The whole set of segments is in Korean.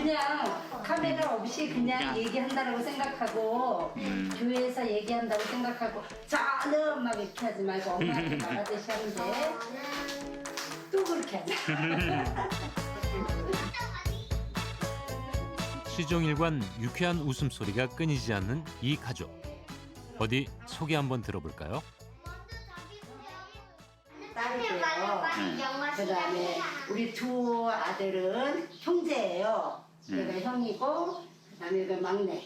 그냥 카메라 없이 그냥 얘기한다라고 생각하고 교회에서 얘기한다고 생각하고 저는 막 이렇게 하지 말고 엄마한테 말하듯이 하는데 또 그렇게 하자. 시종일관 유쾌한 웃음소리가 끊이지 않는 이 가족. 어디 소개 한번 들어볼까요? 딸이고요. 그다음에 우리 두 아들은 형제예요. 얘가 형이고 그다음에 그 막내.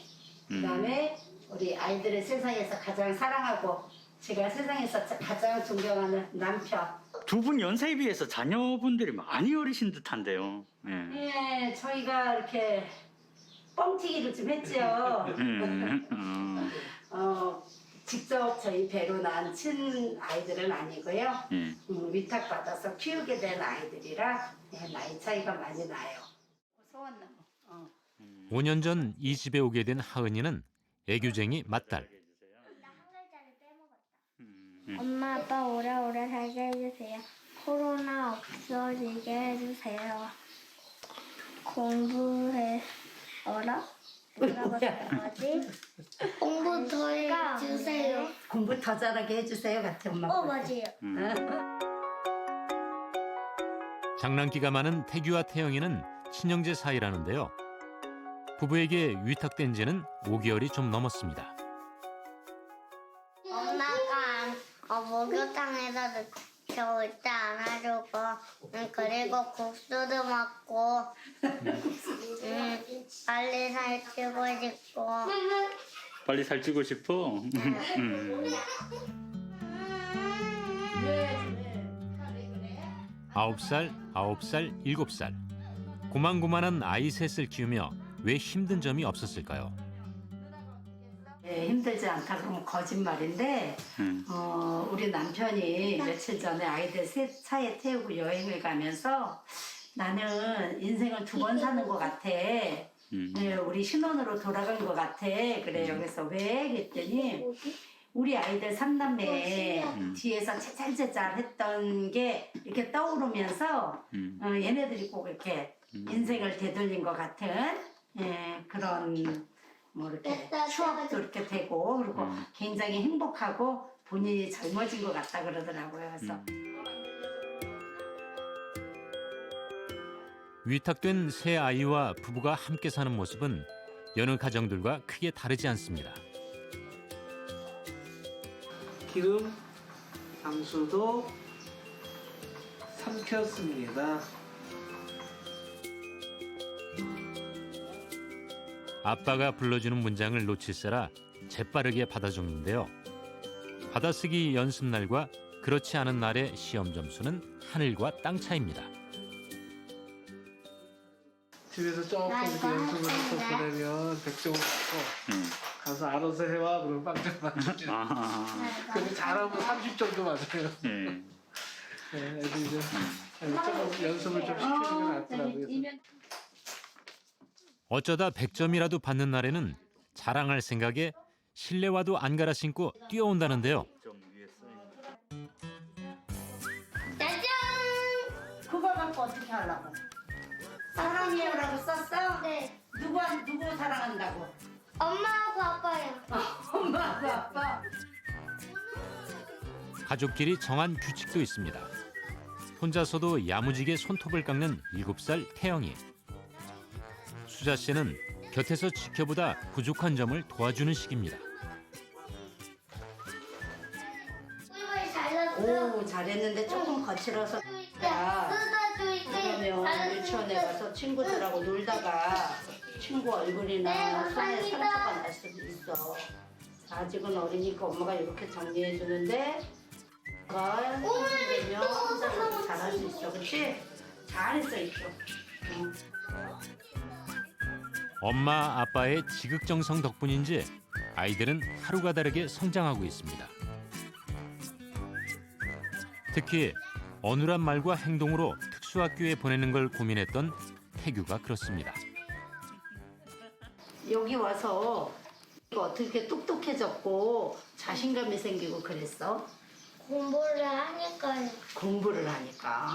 그다음에 우리 아이들을 세상에서 가장 사랑하고 제가 세상에서 가장 존경하는 남편. 두 분 연세에 비해서 자녀분들이 많이 어리신 듯한데요. 예, 저희가 이렇게 뻥튀기를 좀 했죠. 직접 저희 배로 낳은 친 아이들은 아니고요. 위탁받아서 키우게 된 아이들이라 나이 차이가 많이 나요. 소원나무. 5년 전 이 집에 오게 된 하은이는 애교쟁이 맏딸. 엄마 아빠 오래오래 살게 해주세요. 코로나 없어지게 해주세요. 공부해 어라? 뭐라고 써야지? 공부 더 해주세요. 공부 더 잘하게 해주세요 같은 엄마. 맞아요. 장난기가 많은 태규와 태영이는 친형제 사이라는데요. 부부에게 위탁된 지는 5개월이 좀 넘었습니다. 엄마가 목욕탕에서 절대 안아주고 그리고 국수도 먹고 빨리 살찌고 싶고 빨리 살찌고 싶어? 9살, 9살, 7살. 고만고만한 아이 셋을 키우며 왜 힘든 점이 없었을까요? 힘들지 않다 그러면 거짓말인데 우리 남편이 며칠 전에 아이들 셋 차에 태우고 여행을 가면서 나는 인생을 두 번 사는 것 같아. 우리 신혼으로 돌아간 것 같아. 그래요. 그래서 왜? 그랬더니 우리 아이들 삼남매 뒤에서 채잘채잘 했던 게 이렇게 떠오르면서 얘네들이 꼭 이렇게 인생을 되돌린 것 같은 그런 뭐 이렇게 추억도 이렇게 되고 그리고 굉장히 행복하고 본인이 젊어진 것 같다 그러더라고요. 그래서 위탁된 새 아이와 부부가 함께 사는 모습은 여느 가정들과 크게 다르지 않습니다. 기름, 상수도 삼켰습니다. 아빠가 불러주는 문장을 놓칠세라 재빠르게 받아 적는데요. 받아쓰기 연습 날과 그렇지 않은 날의 시험 점수는 하늘과 땅 차이입니다. 집에서 조금 이렇게 연습을 해서 보내면 100점을 받고 가서 알아서 해와 그러면 빵점 맞아요. 근데 잘하면 30점도 맞아요. 네, 애들이 좀 조금 연습을 좀 시키는 게 낫더라고요. 어쩌다 100점이라도 받는 날에는 자랑할 생각에 실내화도 안 갈아 신고 뛰어온다는데요. 짜잔! 그거 갖고 어떻게 하려고? 사랑해요라고 썼어? 네. 누구 사랑한다고? 엄마하고 아빠요. 엄마하고 아빠. 가족끼리 정한 규칙도 있습니다. 혼자서도 야무지게 손톱을 깎는 7살 태영이. 수자 씨는 곁에서 지켜보다 부족한 점을 도와주는 식입니다. 오 잘했는데 조금 거칠어서 그러면 유치원에 가서 친구들하고 놀다가 친구 얼굴이나 손에 상처가 날 수도 있어. 아직은 어리니까 엄마가 이렇게 정리해 주는데 힘들면 혼자서 잘할 수 있어. 그렇지? 잘했어 이쪽. 엄마 아빠의 지극정성 덕분인지 아이들은 하루가 다르게 성장하고 있습니다. 특히 어눌한 말과 행동으로 특수학교에 보내는 걸 고민했던 태규가 그렇습니다. 여기 와서 어떻게 똑똑해졌고 자신감이 생기고 그랬어? 공부를 하니까요. 공부를 하니까.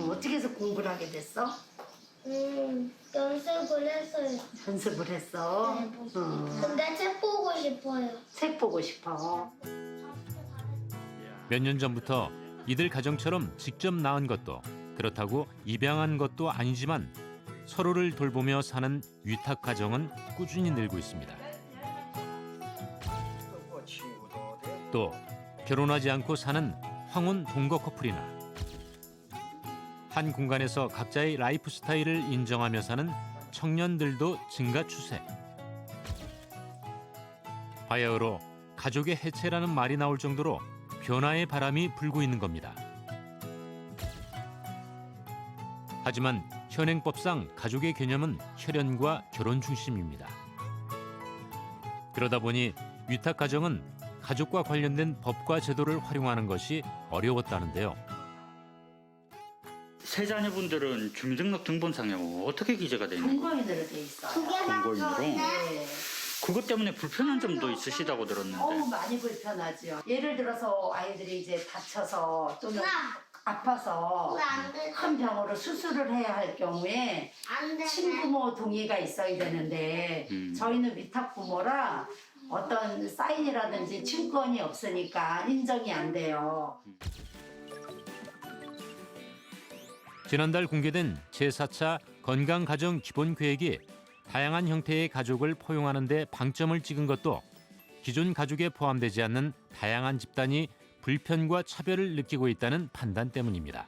어떻게 해서 공부를 하게 됐어? 연습을 했어요. 연습을 했어. 네, 근데 책 보고 싶어요. 책 보고 싶어. 몇 년 전부터 이들 가정처럼 직접 낳은 것도 그렇다고 입양한 것도 아니지만 서로를 돌보며 사는 위탁 가정은 꾸준히 늘고 있습니다. 또 결혼하지 않고 사는 황혼 동거 커플이나 한 공간에서 각자의 라이프 스타일을 인정하며 사는 청년들도 증가 추세. 바야흐로 가족의 해체라는 말이 나올 정도로 변화의 바람이 불고 있는 겁니다. 하지만 현행법상 가족의 개념은 혈연과 결혼 중심입니다. 그러다 보니 위탁 가정은 가족과 관련된 법과 제도를 활용하는 것이 어려웠다는데요. 세 자녀분들은 주민등록 등본상에 어떻게 기재가 돼 있는 거예요? 동거인으로 돼 있어요. 동거인으로? 네. 그것 때문에 불편한 점도 있으시다고 들었는데. 많이 불편하죠. 예를 들어서 아이들이 이제 다쳐서 또는 아파서 큰 병으로 수술을 해야 할 경우에 안 돼. 친부모 동의가 있어야 되는데 저희는 위탁 부모라 어떤 사인이라든지 친권이 없으니까 인정이 안 돼요. 지난달 공개된 제4차 건강가정 기본계획이 다양한 형태의 가족을 포용하는 데 방점을 찍은 것도 기존 가족에 포함되지 않는 다양한 집단이 불편과 차별을 느끼고 있다는 판단 때문입니다.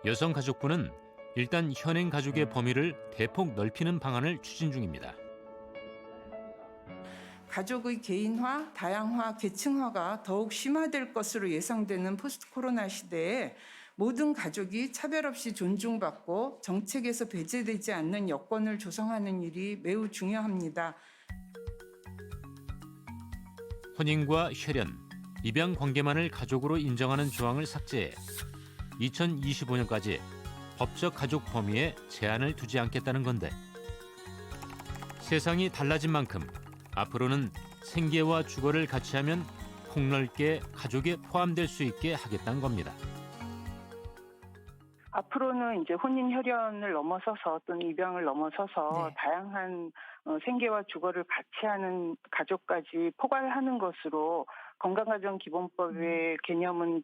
여성가족부는 일단 현행 가족의 범위를 대폭 넓히는 방안을 추진 중입니다. 가족의 개인화, 다양화, 계층화가 더욱 심화될 것으로 예상되는 포스트 코로나 시대에 모든 가족이 차별 없이 존중받고 정책에서 배제되지 않는 여건을 조성하는 일이 매우 중요합니다. 혼인과 혈연, 입양 관계만을 가족으로 인정하는 조항을 삭제해 2025년까지 법적 가족 범위에 제한을 두지 않겠다는 건데 세상이 달라진 만큼 앞으로는 생계와 주거를 같이 하면 폭넓게 가족에 포함될 수 있게 하겠다는 겁니다. 앞으로는 이제 혼인 혈연을 넘어서서 또는 입양을 넘어서서 다양한 생계와 주거를 같이 하는 가족까지 포괄하는 것으로 건강가정기본법의 개념은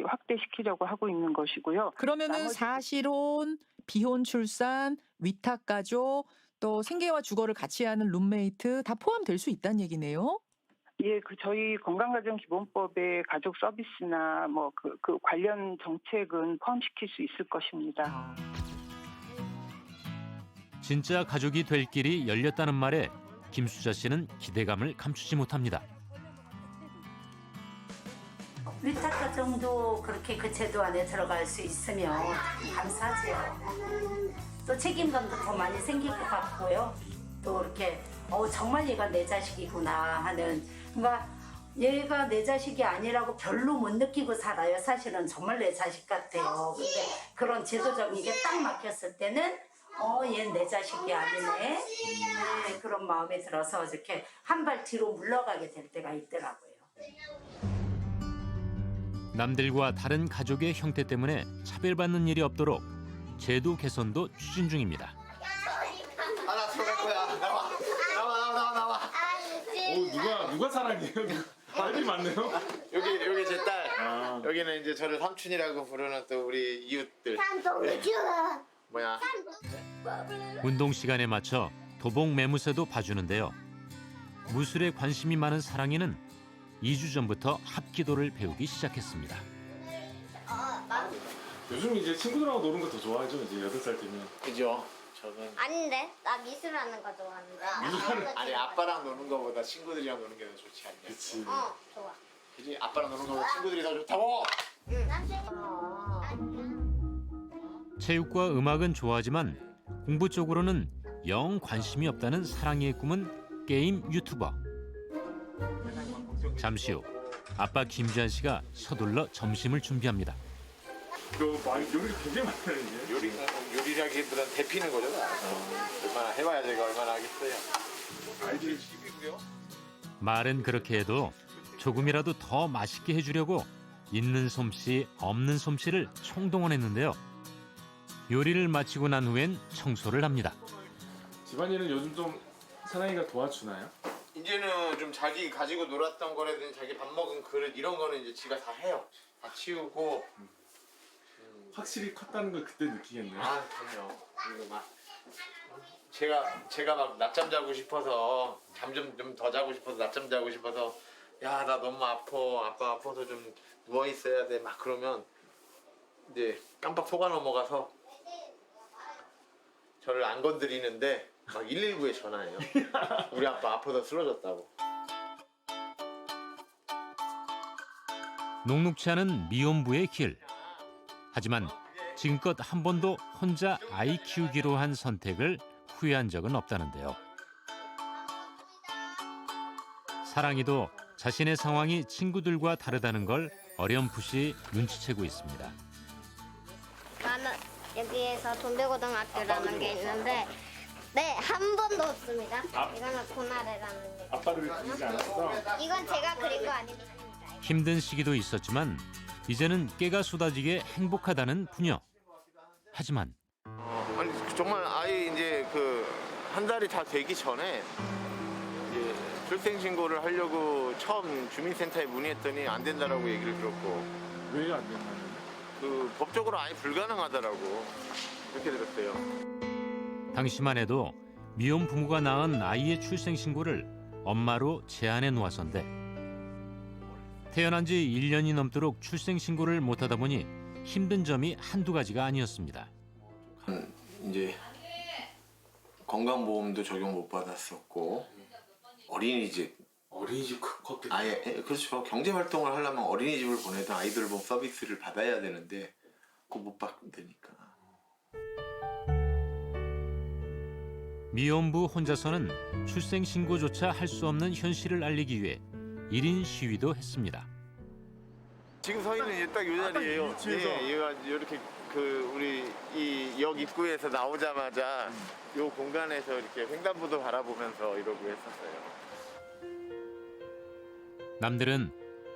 확대시키려고 하고 있는 것이고요. 그러면은 사실혼, 비혼 출산, 위탁 가족, 또 생계와 주거를 같이 하는 룸메이트 다 포함될 수 있다는 얘기네요. 예, 저희 건강가정기본법의 가족 서비스나 그 관련 정책은 포함시킬 수 있을 것입니다. 진짜 가족이 될 길이 열렸다는 말에 김수자 씨는 기대감을 감추지 못합니다. 위탁 가정도 그렇게 그 제도 안에 들어갈 수 있으면 감사하죠. 또 책임감도 더 많이 생길 것 같고요. 또 이렇게 정말 얘가 내 자식이구나 하는, 그러니까 얘가 내 자식이 아니라고 별로 못 느끼고 살아요. 사실은 정말 내 자식 같아요. 근데 그런 제도적인 게 딱 막혔을 때는 얘는 내 자식이 아니네. 네, 그런 마음이 들어서 이렇게 한 발 뒤로 물러가게 될 때가 있더라고요. 남들과 다른 가족의 형태 때문에 차별받는 일이 없도록 제도 개선도 추진 중입니다. 나 들어갈 거야. 나와. 누가 사랑해요? 딸이 많네요. 여기 제 딸. 여기는 이제 저를 삼촌이라고 부르는 또 우리 이웃들. 뭐야? 운동 시간에 맞춰 도봉 매무새도 봐주는데요. 무술에 관심이 많은 사랑이는 2주 전부터 합기도를 배우기 시작했습니다. 요즘 이제 친구들하고 노는 거 더 좋아하죠. 이제 8살 되면. 그죠? 저는 아닌데? 나 미술하는 거 좋아하는데. 아니 아빠랑 노는 거보다 친구들이랑 노는 게 더 좋지 않냐? 그치. 좋아. 그지? 아빠랑 노는 거보다 친구들이 더 좋다고. 체육과 음악은 좋아하지만 공부 쪽으로는 영 관심이 없다는 사랑이의 꿈은 게임 유튜버. 잠시 후 아빠 김주한 씨가 서둘러 점심을 준비합니다. 요리 굉장히 많이 하는데. 요리라기보단 데피는 거죠. 얼마나 해봐야 제가 얼마나 하겠어요. 아이들이 집이고요. 말은 그렇게 해도 조금이라도 더 맛있게 해주려고 있는 솜씨 없는 솜씨를 총동원했는데요. 요리를 마치고 난 후엔 청소를 합니다. 집안일은 요즘 좀 사랑이가 도와주나요? 이제는 좀 자기 가지고 놀았던 거라든지 자기 밥 먹은 그릇 이런 거는 이제 지가 다 해요. 다 치우고. 확실히 컸다는 걸 그때 느끼겠네요. 아, 그럼요. 그리고 막 제가 막 낮잠 자고 싶어서 잠 좀 더 자고 싶어서 낮잠 자고 싶어서 야, 나 너무 아파 아파서 좀 누워 있어야 돼 막 그러면 이제 깜빡 속아 넘어가서 저를 안 건드리는데 막 119에 전화해요. 우리 아빠 아파서 쓰러졌다고. 녹록치 않은 미혼부의 길. 하지만 지금껏 한 번도 혼자 아이 키우기로 한 선택을 후회한 적은 없다는데요. 사랑이도 자신의 상황이 친구들과 다르다는 걸 어렴풋이 눈치채고 있습니다. 나는 여기에서 동대고등학교라는 게 있는데 네, 한 번도 없습니다. 이거는 고나래라는 얘기. 아빠를 그리지 않았어? 이건 제가 그린 거 아닙니다. 힘든 시기도 있었지만 이제는 깨가 쏟아지게 행복하다는 부녀. 하지만 아니 정말 아이 이제 그 한 달이 다 되기 전에 이제 출생신고를 하려고 처음 주민센터에 문의했더니 안 된다라고 얘기를 들었고. 왜 안 된다는? 그 법적으로 아예 불가능하다라고 그렇게 들었어요. 당시만 해도 미혼 부모가 낳은 아이의 출생 신고를 엄마로 제한해 놓았었는데 태어난 지 1년이 넘도록 출생 신고를 못하다 보니 힘든 점이 한두 가지가 아니었습니다. 이제 건강보험도 적용 못 받았었고 어린이집 컸겠다. 아예 그렇죠. 경제활동을 하려면 어린이집을 보내든 아이돌봄 서비스를 받아야 되는데 그거 못 받으니까. 미혼부 혼자서는 출생 신고조차 할 수 없는 현실을 알리기 위해 1인 시위도 했습니다. 지금 서 있는 게 딱 이 자리예요. 네, 얘가 이렇게 그 우리 이 역 입구에서 나오자마자 요 공간에서 이렇게 횡단보도 바라보면서 이러고 했었어요. 남들은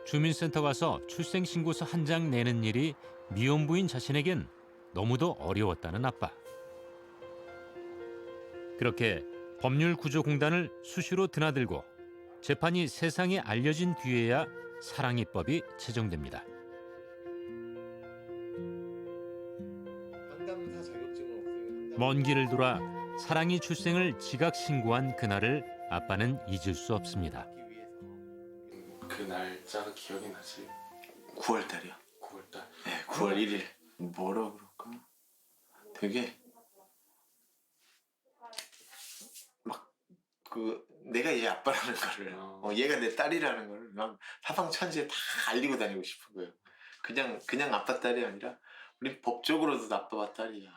주민센터 가서 출생 신고서 한 장 내는 일이 미혼부인 자신에겐 너무도 어려웠다는 아빠. 그렇게 법률구조공단을 수시로 드나들고 재판이 세상에 알려진 뒤에야 사랑이법이 제정됩니다. 상담사 자격증은 없어요. 먼 길을 돌아 사랑이 출생을 지각 신고한 그날을 아빠는 잊을 수 없습니다. 그 날짜가 기억이 나지? 9월 달이요. 9월 달. 네, 9월 1일. 뭐라 그럴까? 되게 막 그 내가 얘 아빠라는 거를 얘가 내 딸이라는 거를 막 사방천지에 다 알리고 다니고 싶은 거예요. 그냥 아빠 딸이 아니라 우리 법적으로도 아빠와 딸이야.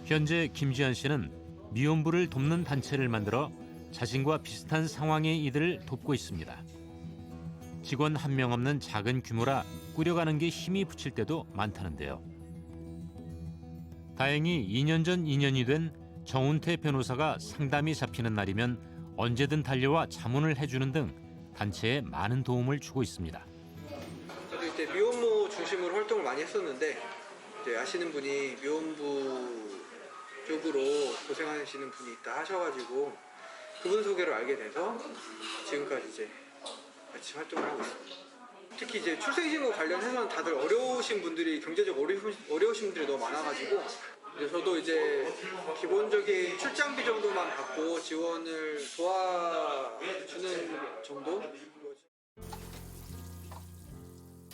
현재 김지한 씨는 미혼부를 돕는 단체를 만들어 자신과 비슷한 상황의 이들을 돕고 있습니다. 직원 한 명 없는 작은 규모라 꾸려가는 게 힘이 붙일 때도 많다는데요. 다행히 2년 전 인연이 된 정운태 변호사가 상담이 잡히는 날이면 언제든 달려와 자문을 해주는 등 단체에 많은 도움을 주고 있습니다. 저도 이제 미혼모 중심으로 활동을 많이 했었는데 이제 아시는 분이 미혼부 쪽으로 고생하시는 분이 있다 하셔가지고 그분 소개로 알게 돼서 지금까지 이제 같이 활동을 하고 있습니다. 특히 이제 출생신고 관련해서는 다들 어려우신 분들이 경제적 어려우신 분들이 너무 많아가지고 이제 저도 이제 기본적인 출장비 정도만 받고 지원을 도와주는 정도?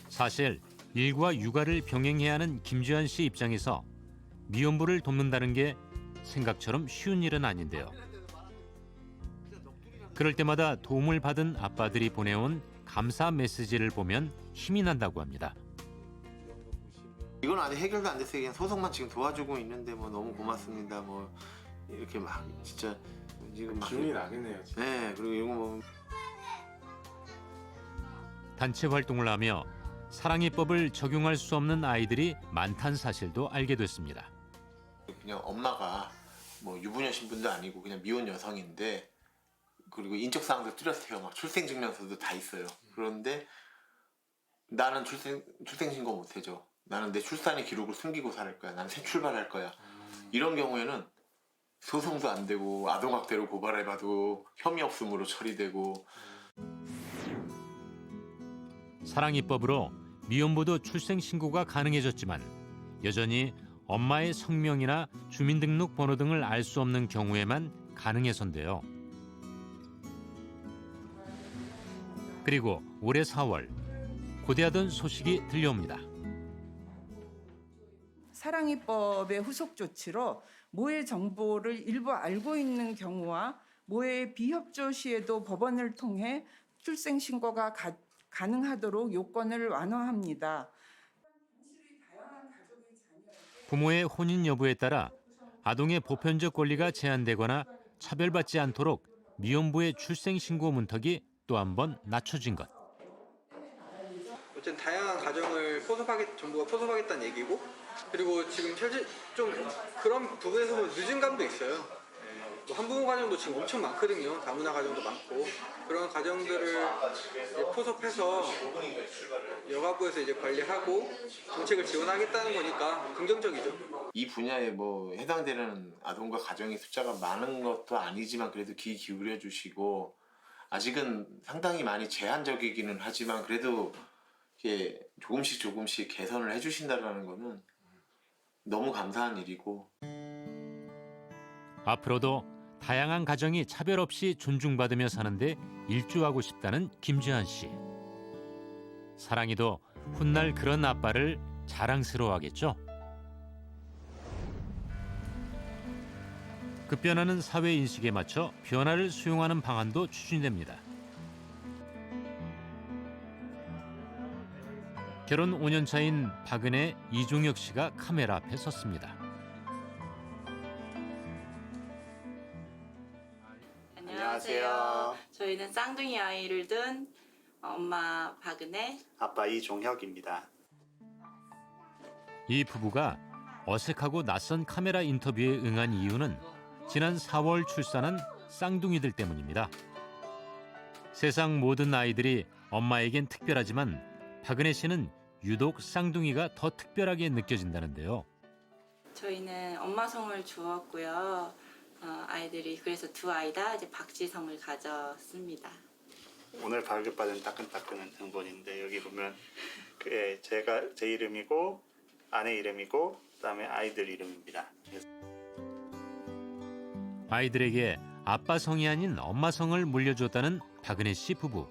사실 일과 육아를 병행해야 하는 김지한 씨 입장에서 미혼부를 돕는다는 게 생각처럼 쉬운 일은 아닌데요. 그럴 때마다 도움을 받은 아빠들이 보내온 감사 메시지를 보면 힘이 난다고 합니다. 이건 아직 해결도 안 됐어요. 그냥 소송만 지금 도와주고 있는데 뭐 너무 고맙습니다. 뭐 이렇게 막 진짜 지금 막 기운이 나겠네요. 진짜. 네, 그리고 이거 뭐 단체 활동을 하며 사랑이법을 적용할 수 없는 아이들이 많다는 사실도 알게 됐습니다. 그냥 엄마가 뭐 유부녀 신분도 아니고 그냥 미혼 여성인데 그리고 인적사항도 뚜렷해요. 막 출생증명서도 다 있어요. 그런데 나는 출생신고 못 해줘. 나는 내 출산의 기록을 숨기고 살 거야. 나는 새 출발할 거야. 이런 경우에는 소송도 안 되고 아동학대로 고발해봐도 혐의 없음으로 처리되고. 사랑이법으로 미혼부도 출생신고가 가능해졌지만 여전히 엄마의 성명이나 주민등록번호 등을 알 수 없는 경우에만 가능해서인데요. 그리고 올해 4월 고대하던 소식이 들려옵니다. 사랑이법의 후속 조치로 모의 정보를 일부 알고 있는 경우와 모의 비협조 시에도 법원을 통해 출생신고가 가능하도록 요건을 완화합니다. 부모의 혼인 여부에 따라 아동의 보편적 권리가 제한되거나 차별받지 않도록 미혼부의 출생신고 문턱이 또 한 번 낮춰진 것. 어쨌든 다양한 가정을 정부가 포섭하겠다는 얘기고, 그리고 지금 현재 좀 그런 부분에서 보면 늦은 감도 있어요. 또 한부모 가정도 지금 엄청 많거든요. 다문화 가정도 많고, 그런 가정들을 이제 포섭해서 여가부에서 이제 관리하고 정책을 지원하겠다는 거니까 긍정적이죠. 이 분야에 뭐 해당되는 아동과 가정의 숫자가 많은 것도 아니지만 그래도 귀 기울여 주시고, 아직은 상당히 많이 제한적이기는 하지만 그래도 이게 조금씩 개선을 해주신다는 거는 너무 감사한 일이고. 앞으로도 다양한 가정이 차별 없이 존중받으며 사는데 일조하고 싶다는 김지한 씨. 사랑이도 훗날 그런 아빠를 자랑스러워하겠죠. 급변하는 사회 인식에 맞춰 변화를 수용하는 방안도 추진됩니다. 결혼 5년 차인 박은혜, 이종혁 씨가 카메라 앞에 섰습니다. 안녕하세요. 저희는 쌍둥이 아이를 둔 엄마 박은혜, 아빠 이종혁입니다. 이 부부가 어색하고 낯선 카메라 인터뷰에 응한 이유는 지난 4월 출산한 쌍둥이들 때문입니다. 세상 모든 아이들이 엄마에겐 특별하지만 박은혜 씨는 유독 쌍둥이가 더 특별하게 느껴진다는데요. 저희는 엄마 성을 주었고요. 아이들이 그래서 두 아이 다 이제 박지성을 가졌습니다. 오늘 발급받은 따끈따끈한 등본인데 여기 보면 제 이름이고 아내 이름이고 그다음에 아이들 이름입니다. 아이들에게 아빠 성이 아닌 엄마 성을 물려줬다는 박은혜 씨 부부.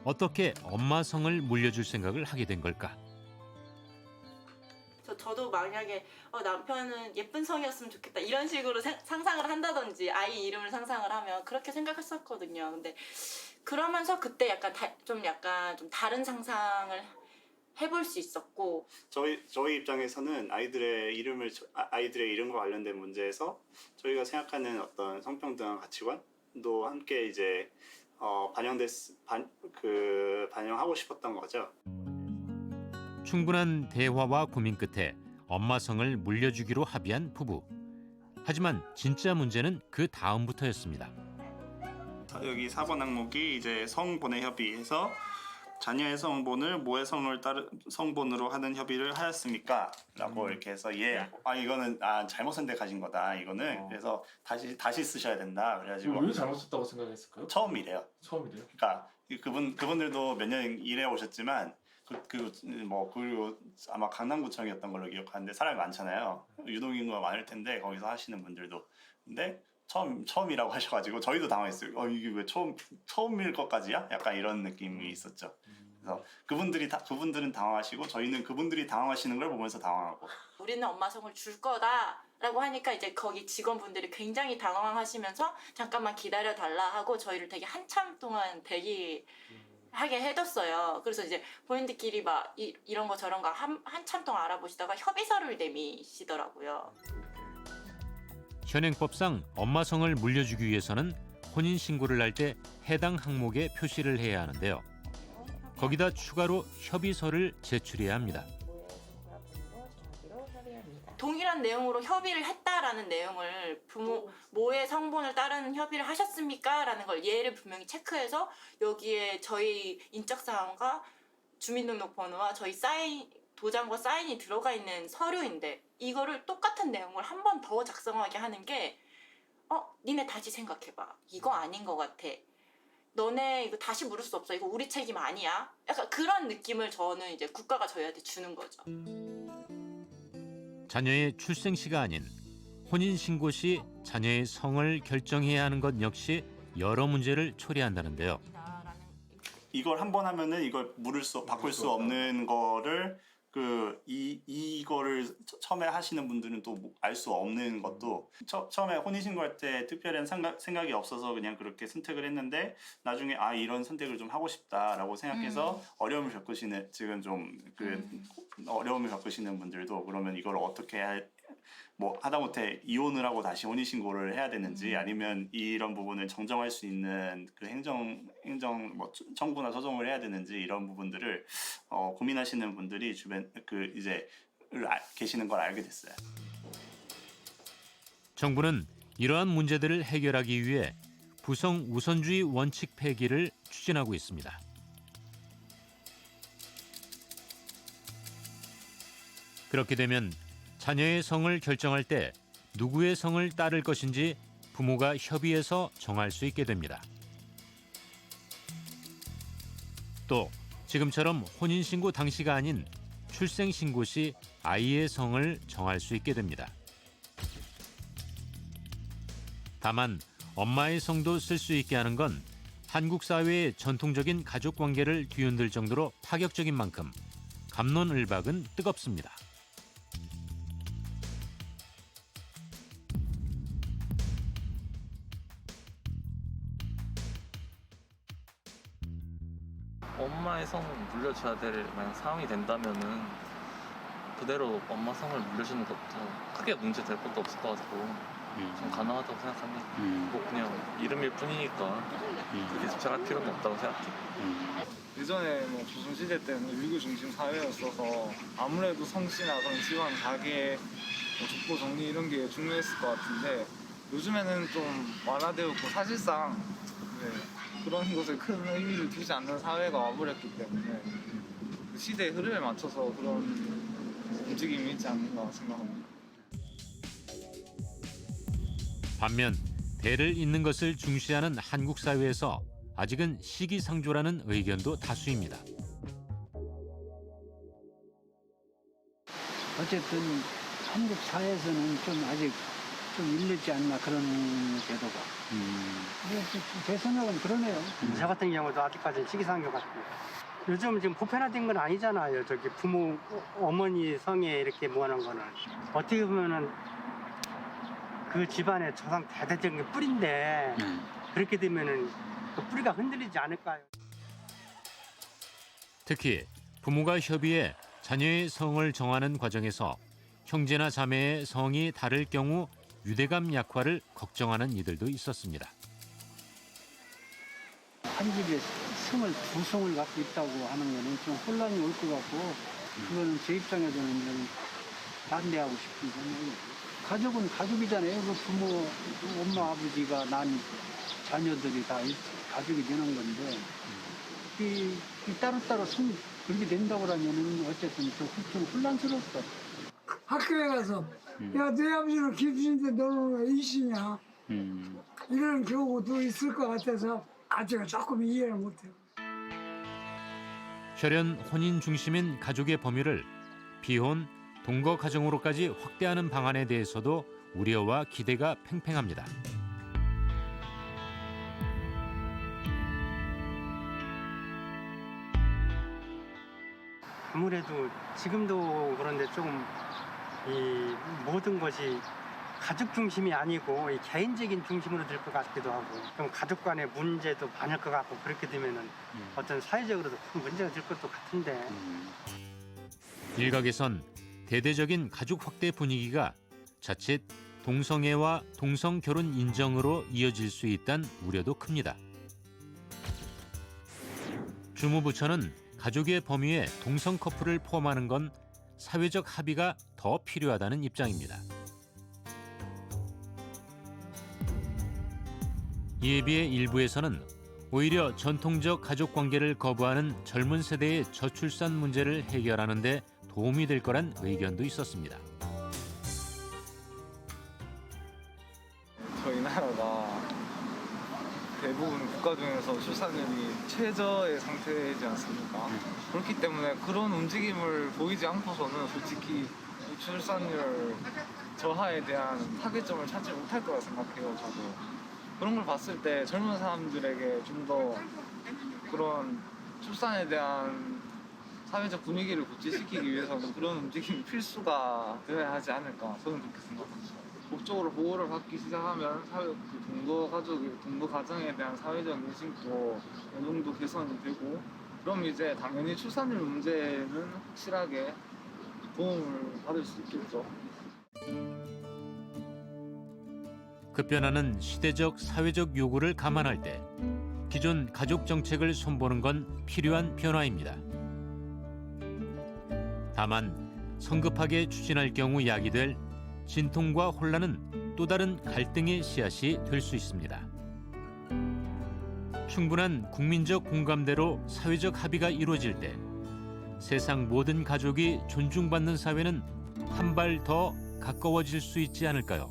어떻게 엄마 성을 물려줄 생각을 하게 된 걸까? 저도 만약에 남편은 예쁜 성이었으면 좋겠다 이런 식으로 상상을 한다든지 아이 이름을 상상을 하면 그렇게 생각했었거든요. 근데 그러면서 그때 약간 좀 다른 상상을 해볼 수 있었고, 저희 입장에서는 아이들의 이름과 관련된 문제에서 저희가 생각하는 어떤 성평등한 가치관도 함께 이제 반영하고 싶었던 거죠. 충분한 대화와 고민 끝에 엄마 성을 물려주기로 합의한 부부. 하지만 진짜 문제는 그 다음부터였습니다. 여기 4번 항목이 이제 성본의 협의에서 자녀의 성본을 모의 성본으로 하는 협의를 하였습니까? 라고 이렇게 해서 이거는 잘못 선택하신 거다. 이거는 그래서 다시 쓰셔야 된다. 그래가지고 왜 잘못 썼다고 생각했을까요? 처음이래요. 처음이래요? 그러니까 그분들도 몇 년 일해 오셨지만 그리고 아마 강남구청이었던 걸로 기억하는데 사람이 많잖아요. 유동인구가 많을 텐데 거기서 하시는 분들도. 근데 처음이라고 하셔가지고 저희도 당황했어요. 이게 왜 처음일 것까지야? 약간 이런 느낌이 있었죠. 그래서 그분들은 당황하시고 저희는 그분들이 당황하시는 걸 보면서 당황하고. 우리는 엄마 성을 줄 거다라고 하니까 이제 거기 직원분들이 굉장히 당황하시면서 잠깐만 기다려 달라 하고 저희를 되게 한참 동안 대기하게 해뒀어요. 그래서 이제 본인들끼리 막 이런 거 저런 거 한참 동안 알아보시다가 협의서를 내미시더라고요. 현행법상 엄마 성을 물려주기 위해서는 혼인 신고를 할 때 해당 항목에 표시를 해야 하는데요. 거기다 추가로 협의서를 제출해야 합니다. 동일한 내용으로 협의를 했다라는 내용을 모의 성본을 따르는 협의를 하셨습니까? 라는 걸 예를 분명히 체크해서 여기에 저희 인적사항과 주민등록번호와 저희 도장과 사인이 들어가 있는 서류인데 이거를 똑같은 내용을 한 번 더 작성하게 하는 게 니네 다시 생각해봐. 이거 아닌 것 같아. 너네 이거 다시 물을 수 없어. 이거 우리 책임 아니야. 약간 그런 느낌을 저는 이제 국가가 저희한테 주는 거죠. 자녀의 출생시가 아닌 혼인신고 시 자녀의 성을 결정해야 하는 것 역시 여러 문제를 초래한다는데요. 이걸 한 번 하면은 이걸 바꿀 수 없는 거를 이거를 처음에 하시는 분들은 또 알 수 없는 것도 처음에 혼인신고할 때 특별한 생각이 없어서 그냥 그렇게 선택을 했는데 나중에 이런 선택을 좀 하고 싶다라고 생각해서 어려움을 겪으시는 지금 좀 어려움을 겪으시는 분들도 그러면 이걸 어떻게 하다못해 이혼을 하고 다시 혼인신고를 해야 되는지 아니면 이런 부분을 정정할 수 있는 그 행정 청구나 소송을 해야 되는지 이런 부분들을 고민하시는 분들이 주변 계시는 걸 알게 됐어요. 정부는 이러한 문제들을 해결하기 위해 부성 우선주의 원칙 폐기를 추진하고 있습니다. 그렇게 되면 자녀의 성을 결정할 때 누구의 성을 따를 것인지 부모가 협의해서 정할 수 있게 됩니다. 또 지금처럼 혼인신고 당시가 아닌 출생신고 시 아이의 성을 정할 수 있게 됩니다. 다만 엄마의 성도 쓸 수 있게 하는 건 한국 사회의 전통적인 가족 관계를 뒤흔들 정도로 파격적인 만큼 갑론을박은 뜨겁습니다. 엄마의 성을 물려줘야 될 만약 상황이 된다면은 그대로 엄마 성을 물려주는 것도 크게 문제될 것도 없을 것 같고 좀 가능하다고 생각합니다. 뭐 그냥 이름일 뿐이니까 그렇게 집착할 필요는 없다고 생각해요. 예전에 조선시대 때는 유교 중심 사회였어서 아무래도 성씨나 그런 집안 가계 족보 정리 이런 게 중요했을 것 같은데 요즘에는 좀 완화되었고 사실상 그런 것에 큰 의미를 두지 않는 사회가 와버렸기 때문에 그 시대의 흐름에 맞춰서 그런 움직임이 있지 않는가 생각합니다. 반면 대를 잇는 것을 중시하는 한국 사회에서 아직은 시기상조라는 의견도 다수입니다. 어쨌든 한국 사회에서는 좀 아직 좀 일르지 않나 그런 궤도가. 제 생각은 그러네요. 저 같은 경우도 아직까지는 시기상조 같고 요즘 지금 보편화된 건 아니잖아요. 저기 부모 어머니 성에 이렇게 모아놓은 거는 어떻게 보면은 그 집안의 조상 대대적인 뿌리인데 그렇게 되면은 그 뿌리가 흔들리지 않을까요? 특히 부모가 협의해 자녀의 성을 정하는 과정에서 형제나 자매의 성이 다를 경우 유대감 약화를 걱정하는 이들도 있었습니다. 한 집에 두 성을 갖고 있다고 하는 거는 좀 혼란이 올 것 같고 그거는 제 입장에서는 좀 반대하고 싶은 생각이에요. 가족은 가족이잖아요. 그 부모, 엄마, 아버지가 난 자녀들이 다 가족이 되는 건데 이 따로따로 성이 그렇게 된다고 하면은 어쨌든 좀 혼란스럽다. 학교에 가서 야, 내 아버지는 김씨인데 너는 왜 이씨냐 이런 경우도 있을 것 같아서 아직은 조금 이해를 못해요. 혈연 혼인 중심인 가족의 범위를 비혼, 동거 가정으로까지 확대하는 방안에 대해서도 우려와 기대가 팽팽합니다. 아무래도 지금도 그런데 조금 이 모든 것이 가족 중심이 아니고 이 개인적인 중심으로 될 것 같기도 하고 좀 가족 간의 문제도 많을 것 같고 그렇게 되면은 어떤 사회적으로도 큰 문제가 될 것도 같은데 일각에선 대대적인 가족 확대 분위기가 자칫 동성애와 동성 결혼 인정으로 이어질 수 있다는 우려도 큽니다. 주무부처는 가족의 범위에 동성 커플을 포함하는 건 사회적 합의가 더 필요하다는 입장입니다. 이에 비해 일부에서는 오히려 전통적 가족 관계를 거부하는 젊은 세대의 저출산 문제를 해결하는 데 도움이 될 거란 의견도 있었습니다. 저희 나라가 대부분 국가 중에서 출산율이 최저의 상태이지 않습니까? 그렇기 때문에 그런 움직임을 보이지 않고서는 솔직히 출산율 저하에 대한 타겟점을 찾지 못할 거라 생각해요, 저도. 그런 걸 봤을 때 젊은 사람들에게 좀 더 그런 출산에 대한 사회적 분위기를 고취시키기 위해서는 그런 움직임이 필수가 되어야 하지 않을까, 저는 그렇게 생각합니다. 법적으로 보호를 받기 시작하면 동거 가정에 대한 사회적 인식도 어느 정도 개선이 되고, 그럼 이제 당연히 출산율 문제는 확실하게 도움을 받을 수 있겠죠. 급변하는 시대적 사회적 요구를 감안할 때 기존 가족 정책을 손보는 건 필요한 변화입니다. 다만 성급하게 추진할 경우 야기될 진통과 혼란은 또 다른 갈등의 씨앗이 될 수 있습니다. 충분한 국민적 공감대로 사회적 합의가 이루어질 때 세상 모든 가족이 존중받는 사회는 한 발 더 가까워질 수 있지 않을까요?